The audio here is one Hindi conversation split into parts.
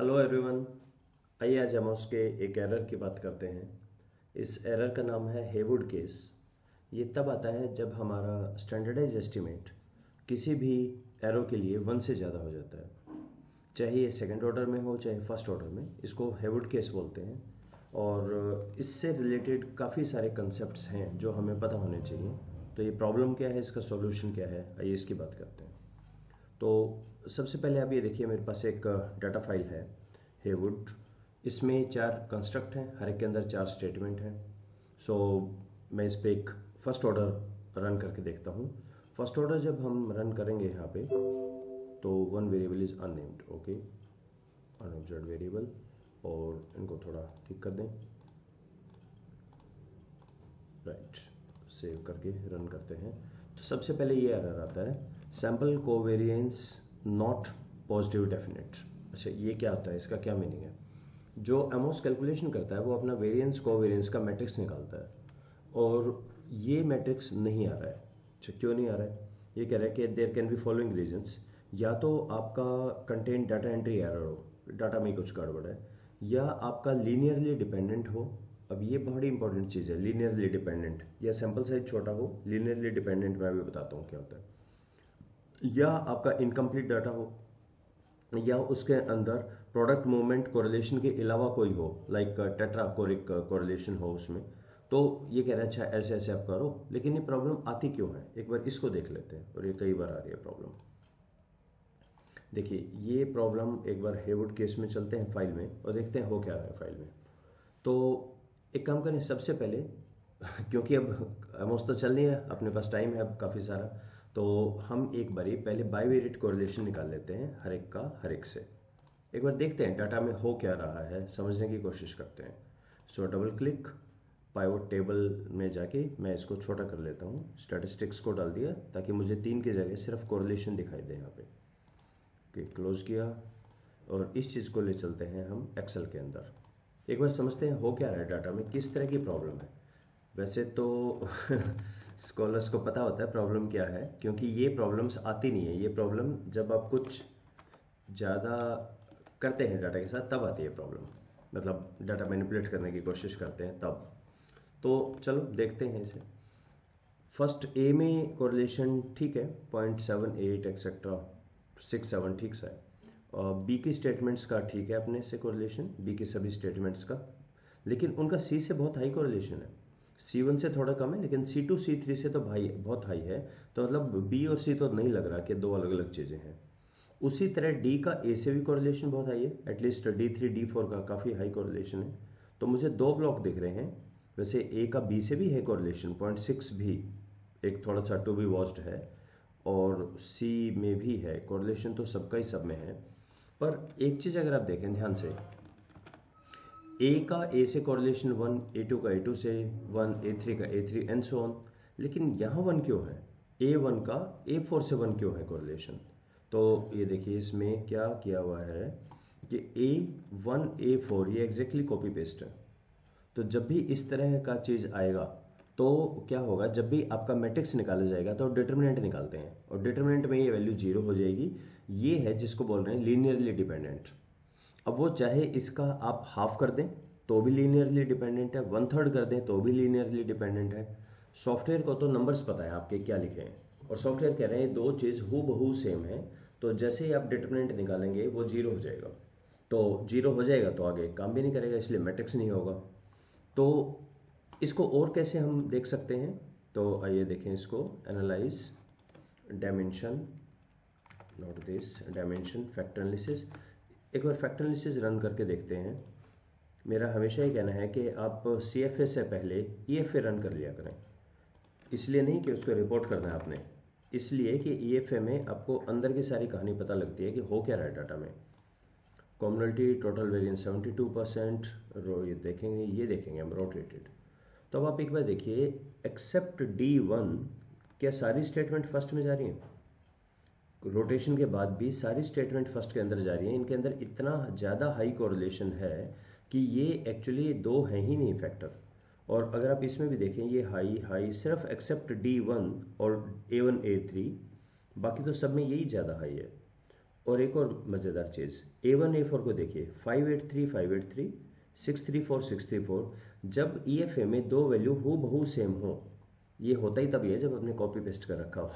Hello everyone. आइए आज हम उसके एक एरर की बात करते हैं। इस एरर का नाम है हेवुड केस। ये तब आता है जब हमारा स्टैंडर्डाइज एस्टिमेट किसी भी एरो के लिए 1 से ज़्यादा हो जाता है, चाहे ये सेकंड ऑर्डर में हो चाहे फर्स्ट ऑर्डर में। इसको हेवुड केस बोलते हैं और इससे रिलेटेड काफ़ी सारे कंसेप्ट्स हैं जो हमें पता होने चाहिए। तो ये प्रॉब्लम क्या है, इसका सॉल्यूशन क्या है, आइए इसकी बात करते हैं। तो सबसे पहले आप ये देखिए, मेरे पास एक डाटा फाइल है हेवुड। इसमें 4 कंस्ट्रक्ट हैं, हर एक के अंदर 4 स्टेटमेंट हैं। सो मैं इस पे एक फर्स्ट ऑर्डर रन करके देखता हूँ। फर्स्ट ऑर्डर जब हम रन करेंगे यहाँ पे, तो one variable is unnamed, okay, unobserved variable, और इनको थोड़ा ठीक कर दें। राइट, सेव करके रन करते हैं। तो सबसे पहले ये एरर आता है, sample covariance not positive definite. अच्छा, ये क्या होता है, इसका क्या मीनिंग है? जो एमोस कैलकुलेशन करता है वो अपना वेरिएंस कोवेरिएंस का मैट्रिक्स निकालता है और ये मैट्रिक्स नहीं आ रहा है। अच्छा, क्यों नहीं आ रहा है? ये कह रहा है कि there can be following reasons. या तो आपका कंटेंट डाटा एंट्री एरर हो, डाटा में कुछ गड़बड़ है, या आपका लीनियरली डिपेंडेंट हो। अब ये बड़ी इंपॉर्टेंट चीज़ है, लीनियरली डिपेंडेंट, या सैंपल साइज छोटा हो। लीनियरली डिपेंडेंट मैं भी बताता हूँ क्या होता है। या आपका इनकम्प्लीट डाटा हो, या उसके अंदर प्रोडक्ट मूवमेंट कोरिलेशन के अलावा कोई हो, लाइक टेट्राकोरिक कोरिलेशन हो उसमें। तो ये कह रहा है अच्छा ऐसे ऐसे आप करो, लेकिन ये प्रॉब्लम आती क्यों है, एक बार इसको देख लेते हैं। और ये कई बार आ रही है प्रॉब्लम। देखिए, ये प्रॉब्लम एक बार हेवुड केस में चलते हैं फाइल में और देखते हैं हो क्या रहा है फाइल में। तो एक काम करें सबसे पहले क्योंकि अब एमोस तो चल नहीं है, अपने पास टाइम है अब काफ़ी सारा, तो हम एक बारी पहले बाइवेरिएट कोरिलेशन निकाल लेते हैं हर एक का हर एक से। एक बार देखते हैं डाटा में हो क्या रहा है, समझने की कोशिश करते हैं। सो डबल क्लिक, पाइवट टेबल में जाके मैं इसको छोटा कर लेता हूँ, स्टैटिस्टिक्स को डाल दिया ताकि मुझे 3 की जगह सिर्फ कोरिलेशन दिखाई दे यहाँ पे। क्लोज किया और इस चीज़ को ले चलते हैं हम एक्सेल के अंदर। एक बार समझते हैं हो क्या रहा है डाटा में, किस तरह की प्रॉब्लम है। वैसे तो स्कॉलर्स को पता होता है प्रॉब्लम क्या है, क्योंकि ये प्रॉब्लम्स आती नहीं है। ये प्रॉब्लम जब आप कुछ ज़्यादा करते हैं डाटा के साथ तब आती है प्रॉब्लम, मतलब डाटा मैनिपुलेट करने की कोशिश करते हैं तब। तो चलो देखते हैं इसे। फर्स्ट ए में कोरिलेशन ठीक है, 0.78 एक्सेट्रा 6 7 ठीक सा है। बी की स्टेटमेंट्स का ठीक है अपने से कोरिलेशन, बी के सभी स्टेटमेंट्स का, लेकिन उनका सी से बहुत हाई कोरिलेशन है। C1 से थोड़ा कम है, लेकिन C2 C3 से तो भाई बहुत हाई है। तो मतलब बी और सी तो नहीं लग रहा कि दो अलग अलग चीज़ें हैं। उसी तरह डी का ए से भी कोरिलेशन बहुत हाई है, एटलीस्ट D3 D4 का काफ़ी हाई कोरिलेशन है। तो मुझे 2 ब्लॉक दिख रहे हैं। वैसे ए का बी से भी है कोरिलेशन, 0.6 भी एक थोड़ा सा टू बी वॉच्ड है, और सी में भी है कोरिलेशन, तो सबका ही सब में है। पर एक चीज़ अगर आप देखें ध्यान से, ए का ए से कोरिलेशन 1, A2 का A2 से 1, A3 का A3 एंड सो ऑन। लेकिन यहाँ 1 क्यों है? A1 का A4 से 1 क्यों है कोरिलेशन? तो ये देखिए इसमें क्या किया हुआ है कि A1 A4 ये एग्जैक्टली कॉपी पेस्ट है। तो जब भी इस तरह का चीज़ आएगा तो क्या होगा, जब भी आपका मैट्रिक्स निकाला जाएगा तो डिटर्मिनेंट निकालते हैं, और डिटर्मिनेंट में ये वैल्यू 0 हो जाएगी। ये है जिसको बोल रहे हैं लीनियरली डिपेंडेंट। अब वो चाहे इसका आप हाफ कर दें तो भी लीनियरली डिपेंडेंट है, 1/3 कर दें तो भी लीनियरली डिपेंडेंट है। सॉफ्टवेयर को तो नंबर्स पता है आपके क्या लिखे हैं, और सॉफ्टवेयर कह रहे हैं दो चीज़ हू बहू सेम है। तो जैसे ही आप डिटर्मिनेंट निकालेंगे वो 0 हो जाएगा। तो 0 हो जाएगा तो आगे काम भी नहीं करेगा, इसलिए मैट्रिक्स नहीं होगा। तो इसको और कैसे हम देख सकते हैं? तो आइए देखें इसको, analyse dimension, not this dimension, factor analysis. एक बार फैक्टर एनालिसिस रन करके देखते हैं। मेरा हमेशा ही कहना है कि आप CFA से पहले EFA रन कर लिया करें। इसलिए नहीं कि उसको रिपोर्ट करना है आपने, इसलिए कि EFA में आपको अंदर की सारी कहानी पता लगती है कि हो क्या रहा है डाटा में। कॉमनलिटी टोटल वेरिएंस 72%, रो ये देखेंगे हम रोटेटेड। तो अब आप एक बार देखिए, एक्सेप्ट D1, क्या सारी स्टेटमेंट फर्स्ट में जा रही हैं? रोटेशन के बाद भी सारी स्टेटमेंट फर्स्ट के अंदर जा रही हैं। इनके अंदर इतना ज़्यादा हाई कोरिलेशन है कि ये एक्चुअली दो हैं ही नहीं फैक्टर। और अगर आप इसमें भी देखें, ये हाई हाई सिर्फ एक्सेप्ट D1 और A1 A3, बाकी तो सब में यही ज़्यादा हाई है। और एक और मज़ेदार चीज़, A1 A4 को देखिए, 583 583, 634 634, जब EFA में दो वैल्यू हूबहू सेम हो, ये होता ही तभी है जब आपने कॉपी पेस्ट कर रखा हो।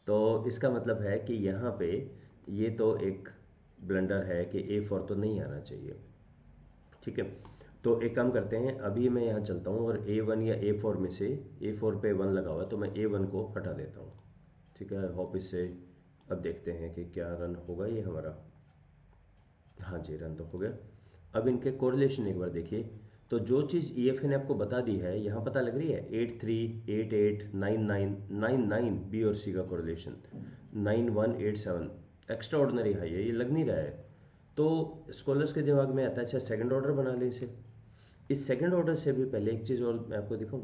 तो इसका मतलब है कि यहाँ पे ये तो एक ब्लंडर है कि A4 तो नहीं आना चाहिए। ठीक है, तो एक काम करते हैं, अभी मैं यहाँ चलता हूँ और A1 या A4 में से, A4 पे 1 लगा हुआ है तो मैं A1 को हटा देता हूँ। ठीक है, होप इससे अब देखते हैं कि क्या रन होगा ये हमारा। हाँ जी, रन तो हो गया। अब इनके कोरिलेशन एक बार देखिए, तो जो चीज़ EFA ने आपको बता दी है यहाँ पता लग रही है, 83 88 99 99 बी और सी का कोरिलेशन, 9187 एक्स्ट्रा ऑर्डिनरी हाई है, ये लग नहीं रहा है। तो स्कॉलर्स के दिमाग में आता है अच्छा सेकंड ऑर्डर बना लें इसे। इस सेकंड ऑर्डर से भी पहले एक चीज़ और मैं आपको दिखाऊं,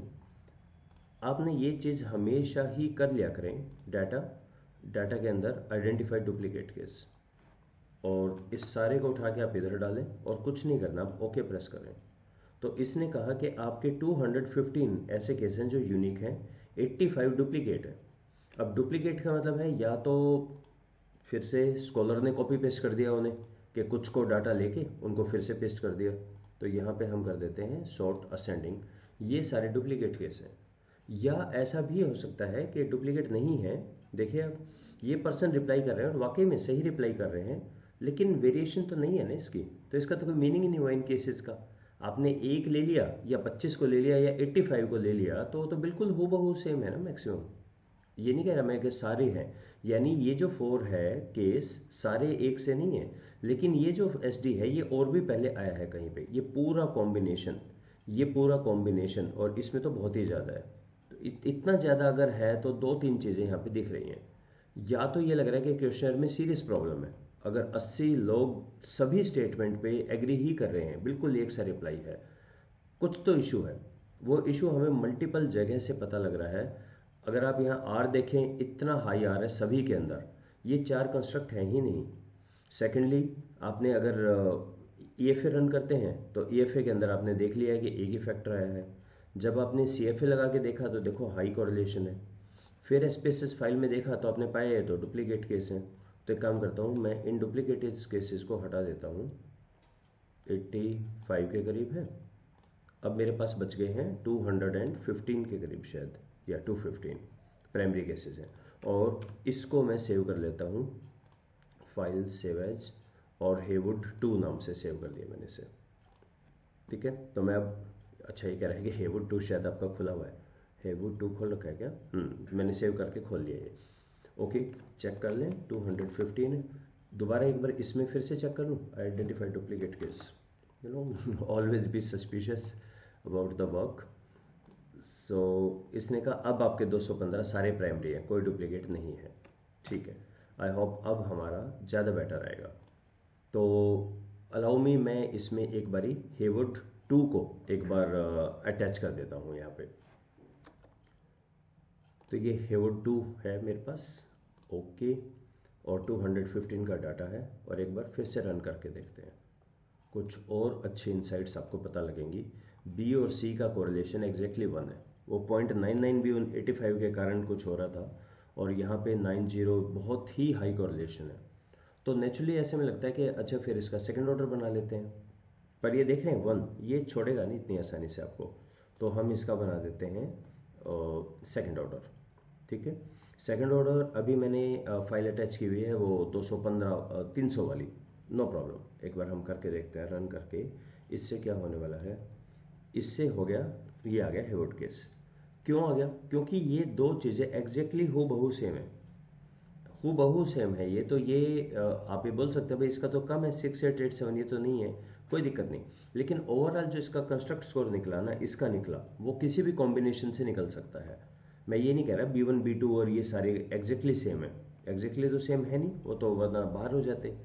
आपने ये चीज़ हमेशा ही कर लिया करें, डाटा के अंदर आइडेंटिफाइड डुप्लीकेट केस, और इस सारे को उठा के आप इधर डालें और कुछ नहीं करना, आप ओके प्रेस करें। तो इसने कहा कि आपके 215 ऐसे केस हैं जो यूनिक हैं, 85 डुप्लीकेट है। अब डुप्लीकेट का मतलब है या तो फिर से स्कॉलर ने कॉपी पेस्ट कर दिया उन्हें, कि कुछ को डाटा लेके उनको फिर से पेस्ट कर दिया, तो यहाँ पे हम कर देते हैं शॉर्ट असेंडिंग, ये सारे डुप्लीकेट केस हैं। या ऐसा भी हो सकता है कि डुप्लीकेट नहीं है, देखिए आप, ये पर्सन रिप्लाई कर रहे हैं और वाकई में सही रिप्लाई कर रहे हैं, लेकिन वेरिएशन तो नहीं है ना इसकी, तो इसका तो कोई मीनिंग ही नहीं हुआ इन केसेस का। आपने एक ले लिया या 25 को ले लिया या 85 को ले लिया तो बिल्कुल हूबहू सेम है ना मैक्सिमम। ये नहीं कह रहा मैं कि सारे हैं, यानी ये जो 4 है केस सारे एक से नहीं है, लेकिन ये जो SD है ये और भी पहले आया है कहीं पे, ये पूरा कॉम्बिनेशन, और इसमें तो बहुत ही ज़्यादा है। तो इतना ज़्यादा अगर है तो दो तीन चीज़ें यहाँ पे दिख रही हैं, या तो ये लग रहा है कि क्वेश्चनर में सीरियस प्रॉब्लम है, अगर 80 लोग सभी स्टेटमेंट पे एग्री ही कर रहे हैं, बिल्कुल एक सा रिप्लाई है, कुछ तो इशू है। वो इशू हमें मल्टीपल जगह से पता लग रहा है। अगर आप यहाँ R देखें, इतना हाई R है सभी के अंदर, ये 4 कंस्ट्रक्ट हैं ही नहीं। सेकेंडली, आपने अगर EFA रन करते हैं तो EFA के अंदर आपने देख लिया है कि एक ही फैक्टर आया है। जब आपने CFA लगा के देखा तो देखो हाई कोरिलेशन है। फिर स्पेसिस फाइल में देखा तो आपने पाया है तो डुप्लीकेट केस है। तो एक काम करता हूँ, मैं इन डुप्लीकेटेड केसेस को हटा देता हूँ, 85 के करीब है। अब मेरे पास बच गए हैं 215 के करीब शायद, या 215 प्राइमरी केसेस हैं, और इसको मैं सेव कर लेता हूँ, फाइल सेव एज, और हेवुड 2 नाम से सेव कर दिया मैंने इसे। ठीक है, तो मैं अब, अच्छा ये कह रहा है कि हेवुड 2 शायद आपका खुला हुआ है, हेवुड 2 खोल रखा है क्या? मैंने सेव करके खोल लिया ये। ओके, चेक कर लें, 215 है। दोबारा एक बार इसमें फिर से चेक कर लूँ, identify duplicate case, you know always be suspicious about the work. So इसने कहा अब आपके 215 सारे प्राइमरी हैं, कोई डुप्लीकेट नहीं है। ठीक है, आई होप अब हमारा ज़्यादा बेटर आएगा। तो अलाउ मी, मैं इसमें एक बारी हेवुड 2 को एक बार अटैच कर देता हूँ यहाँ पे। तो ये हेवुड 2 है मेरे पास, ओके, और 215 का डाटा है, और एक बार फिर से रन करके देखते हैं, कुछ और अच्छे इंसाइट्स आपको पता लगेंगी। बी और सी का कोरिलेशन एग्जैक्टली 1 है, वो 0.99 भी 85 के कारण कुछ हो रहा था, और यहाँ पे 90 बहुत ही हाई कोरिलेशन है। तो नेचुरली ऐसे में लगता है कि अच्छा फिर इसका सेकंड ऑर्डर बना लेते हैं, पर ये देख रहे हैं 1 ये छोड़ेगा नहीं इतनी आसानी से आपको, तो हम इसका बना देते हैं सेकंड ऑर्डर। ठीक है, सेकंड ऑर्डर अभी मैंने फाइल अटैच की हुई है, वो 215 300 वाली, नो प्रॉब्लम। एक बार हम करके देखते हैं रन करके, इससे क्या होने वाला है। इससे हो गया, ये आ गया हेवुड केस। क्यों आ गया? क्योंकि ये दो चीज़ें एग्जैक्टली हूबहू सेम है, हूबहू सेम है ये। तो ये आप ये बोल सकते हैं भाई इसका तो कम है 6887, ये तो नहीं है, कोई दिक्कत नहीं। लेकिन ओवरऑल जो इसका कंस्ट्रक्ट स्कोर निकला ना, इसका निकला वो किसी भी कॉम्बिनेशन से निकल सकता है। मैं ये नहीं कह रहा B1 B2 और ये सारे एग्जैक्टली सेम है, एग्जैक्टली तो सेम है नहीं, वो तो वरना बाहर हो जाते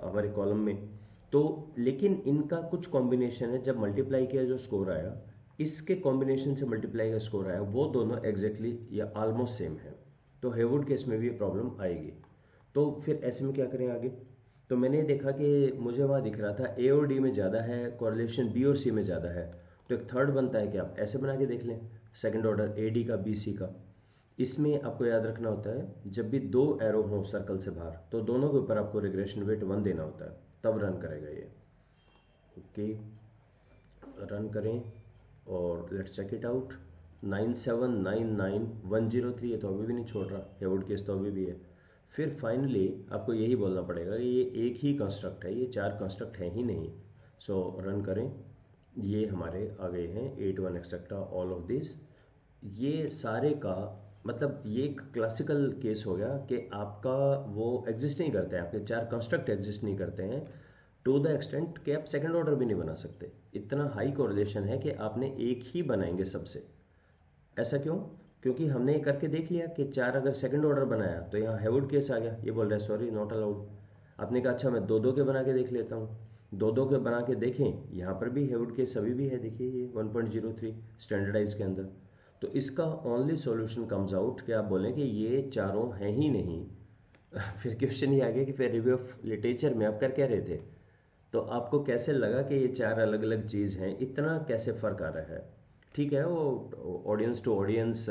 हमारे कॉलम में। तो लेकिन इनका कुछ कॉम्बिनेशन है, जब मल्टीप्लाई किया जो स्कोर आया, इसके कॉम्बिनेशन से मल्टीप्लाई का स्कोर आया, वो दोनों एग्जैक्टली या ऑलमोस्ट सेम है। तो हेवुड केस में भी ये प्रॉब्लम आएगी। तो फिर ऐसे में क्या करें आगे? तो मैंने देखा कि मुझे वहाँ दिख रहा था A और D में ज़्यादा है कोरिलेशन, B और C में ज़्यादा है, तो एक थर्ड बनता है कि आप ऐसे बना के देख लें, सेकंड ऑर्डर AD का BC का। इसमें आपको याद रखना होता है जब भी दो एरो हो सर्कल से बाहर तो दोनों के ऊपर आपको रिग्रेशन वेट 1 देना होता है, तब रन करेगा ये। ओके, रन करें और लेट्स चेक इट आउट। 9799103 है तो अभी भी नहीं छोड़ रहा, हेवुड केस तो अभी भी है। फिर फाइनली आपको यही बोलना पड़ेगा कि ये एक ही कंस्ट्रक्ट है, ये 4 कंस्ट्रक्ट है ही नहीं। सो रन करें, ये हमारे आ गए हैं 81 एक्सेट्रा ऑल ऑफ दिस। ये सारे का मतलब ये एक क्लासिकल केस हो गया कि आपका वो एग्जिस्ट नहीं करते हैं, आपके 4 कंस्ट्रक्ट एग्जिस्ट नहीं करते हैं टू द एक्सटेंट कि आप सेकंड ऑर्डर भी नहीं बना सकते। इतना हाई कोरिलेशन है कि आपने एक ही बनाएंगे सबसे। ऐसा क्यों? क्योंकि हमने ये करके देख लिया कि 4 अगर सेकंड ऑर्डर बनाया तो यहाँ हेवुड केस आ गया, ये बोल रहा है सॉरी नॉट अलाउड। आपने कहा अच्छा मैं 2-2 के बना के देख लेता हूँ, 2-2 के बना के देखें, यहाँ पर भी हेवुड केस अभी भी है, देखिए ये 1.03 स्टैंडर्डाइज के अंदर। तो इसका ओनली सॉल्यूशन कम्स आउट कि आप बोलें कि ये चारों हैं ही नहीं। फिर क्वेश्चन ये आ गया कि फिर रिव्यू ऑफ लिटरेचर में आप कर क्या रहे थे, तो आपको कैसे लगा कि ये 4 अलग अलग चीज़ हैं, इतना कैसे फ़र्क आ रहा है। ठीक है, वो audience to audience,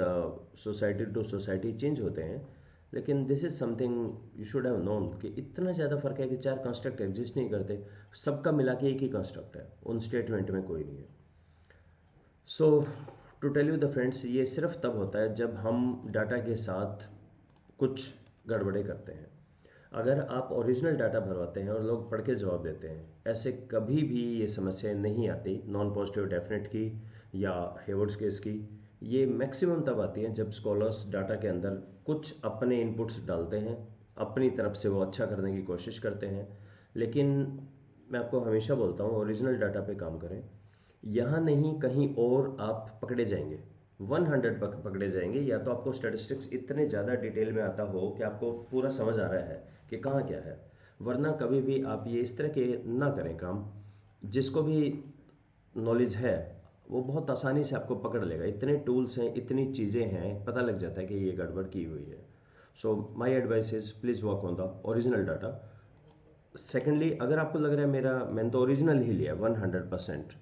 society to society change होते हैं, लेकिन this is something you should have known कि इतना ज़्यादा फ़र्क है कि 4 कंस्ट्रक्ट एग्जिस्ट नहीं करते, सबका मिला के एक ही कंस्ट्रक्ट है, उन स्टेटमेंट में कोई नहीं है। So to tell you the friends, ये सिर्फ तब होता है जब हम डाटा के साथ कुछ गड़बड़े करते हैं। अगर आप ओरिजिनल डाटा भरवाते हैं और लोग पढ़ के जवाब देते हैं, ऐसे कभी भी ये समस्या नहीं आती नॉन पॉजिटिव डेफिनेट की या हेवर्ड्स केस की। ये मैक्सिमम तब आती है जब स्कॉलर्स डाटा के अंदर कुछ अपने इनपुट्स डालते हैं, अपनी तरफ से वो अच्छा करने की कोशिश करते हैं। लेकिन मैं आपको हमेशा बोलता हूँ ओरिजिनल डाटा पे काम करें, यहाँ नहीं कहीं और आप पकड़े जाएंगे, 100 पकड़े जाएंगे। या तो आपको स्टैटिस्टिक्स इतने ज़्यादा डिटेल में आता हो कि आपको पूरा समझ आ रहा है कि कहाँ क्या है, वरना कभी भी आप ये इस तरह के ना करें काम। जिसको भी नॉलेज है वो बहुत आसानी से आपको पकड़ लेगा, इतने टूल्स हैं, इतनी चीज़ें हैं, पता लग जाता है कि ये गड़बड़ की हुई है। So my advice is please work on the original data. Secondly, अगर आपको लग रहा है मैंने तो ओरिजिनल ही लिया 100%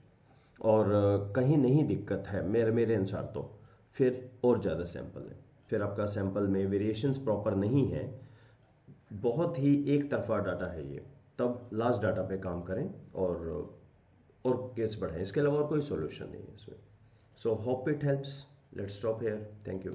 और कहीं नहीं दिक्कत है मेरे अनुसार, तो फिर और ज़्यादा सैंपल है, फिर आपका सैंपल में वेरिएशंस प्रॉपर नहीं है, बहुत ही एक तरफा डाटा है ये, तब लास्ट डाटा पे काम करें और केस बढ़ाएं। इसके अलावा और कोई सॉल्यूशन नहीं है इसमें। So hope it helps. Let's stop here. Thank you.